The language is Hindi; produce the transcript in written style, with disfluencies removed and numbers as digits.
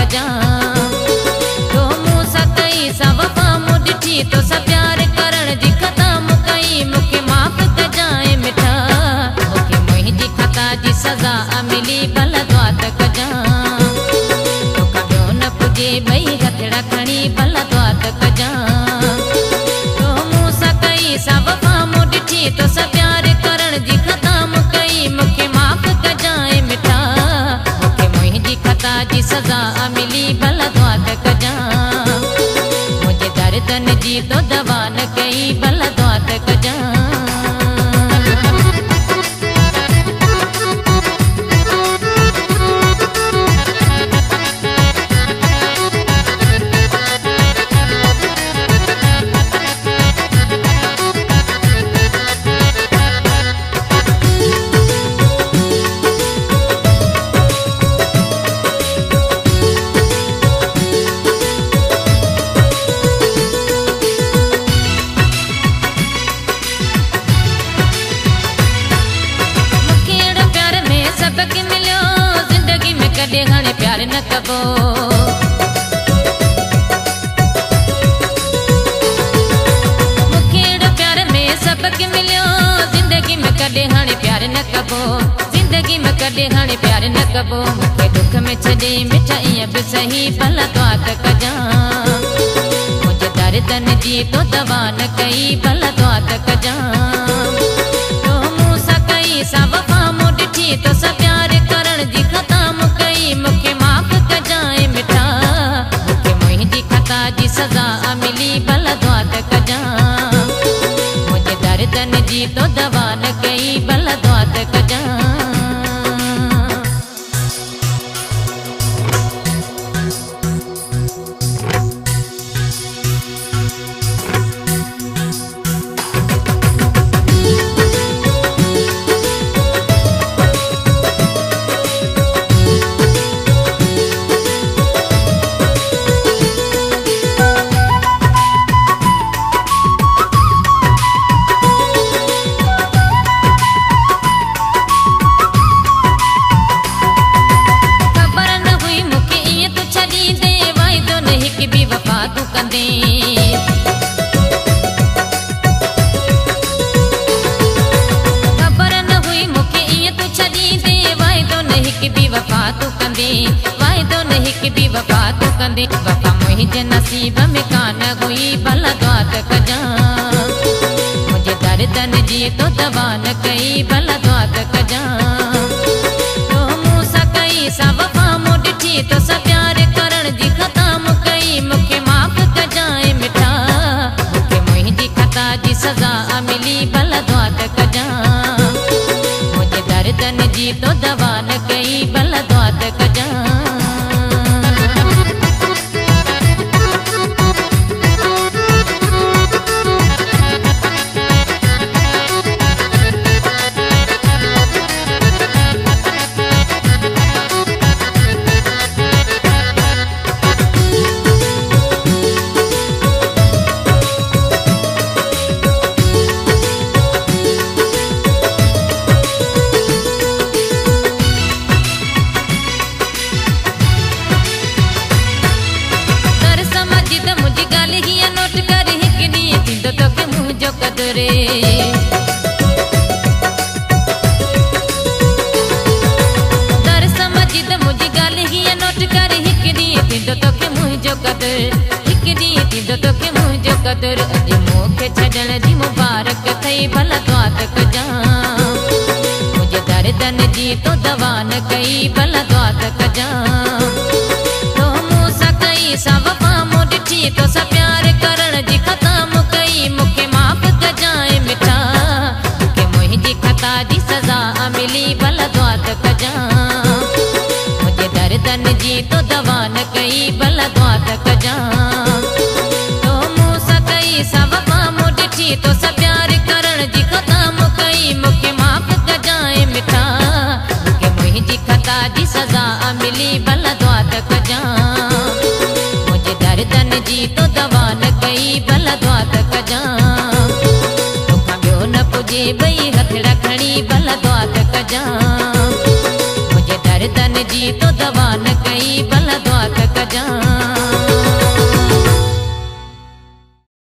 कजा तो मूं सां कई सा वफ़ा मूं ॾिठी तो सा प्यार करण जी ख़ता मूं कई मूंखे माफ़ कजाए मिठा मूंखे मुंहिंजी ख़ता जी सज़ा मिली भला दुआ त कजा तोखां ॿियो न पुॼे ॿई हथड़ा खणी भला दुआ त कजा तो मूं सां कई सा वफ़ा मूं ॾिठी तो सा प्यार करण जी ख़ता मूं कई मूंखे माफ़ कजाए मिठा मूंखे मुंहिंजी ख़ता जी सज़ा मिली भला दुआ त कजा मुंहिंजे दर्दन जी तो दवा न कई भला दुआ त कजा कॾहिं हाणे प्यार न कबो मूंखे अहिड़ो प्यार में सबक मिलियो ज़िंदगी में कॾहिं हाणे प्यार न कबो ज़िंदगी में कॾहिं हाणे प्यार न कबो मूंखे दुख में छॾे मिठा ईअं बि सही भला दुआ त कजा मुंहिंजे दर्दन जी तो दवा न कई भला दुआ त कजा तो मूं सां कई सा वफ़ा मूं ॾिठी तो सा प्यार करण जी ख़ता मूं कई मूंखे माफ़ कजाए मिठा मूंखे मुंहिंजी ख़ता जी सज़ा मिली भला दुआ त कजा मुंहिंजे दर्दन जी तो दवा न कई भला दुआ त कजा ख़बर न हुई मूंखे ईअं तूं छॾींदे वाइदो न हिकु बि वफ़ा तूं कंदे वाइदो न हिकु बि वफ़ा तूं कंदे वफ़ा मुंहिंजे नसीब में कान हुई भला दुआ त कजा मुंहिंजे दर्दन जी तो दवा न कई भला दुआ त कजा तो मूं सां कई सा वफ़ा मूं ॾिठी तो सा प्यार करण जी ख़ता मूं कई मूंखे माफ़ कजाए मिठा मूंखे मुंहिंजी ख़ता जी सज़ा मिली भला दुआ त कजा मुंहिंजे दर्दन जी तो दवा न कई भला दुआ त कजा रे दर समझी त मुंहिंजी ॻाल्हि हीअं नोट कर हिकु ॾींहुं थींदो तोखे मुंहिंजो क़दुरु हिकु ॾींहुं थींदो तोखे मुंहिंजो क़दुरु अॼु मूंखे छॾण जी मुबारक थई भला दुआ त कजा मुंहिंजे दर्दन जी तो दवा न कई भला दुआ त कजा तो मूं सां कई सा वफ़ा मूं ॾिठी तो सा प्यार करण जी ख़ता मूं कई मूंखे माफ़ कजाए मिठा मूंखे मुंहिंजी ख़ता जी सज़ा मिली भला दुआ त कजा मुंहिंजे दर्दन जी तो दवा न कई भला दुआ त कजा तो मूं सां कई सा वफ़ा मूं ॾिठी तो सा प्यार करण जी ख़ता मूं कई मूंखे माफ़ कजाए मिठा मूंखे मुंहिंजी ख़ता जी सज़ा मिली भला दुआ त कजा मुंहिंजे दर्दन जी तो दवा न कई भला दुआ त कजा तोखां ॿियो न पुॼे ॿई हथड़ा खणी भला दुआ त कजा।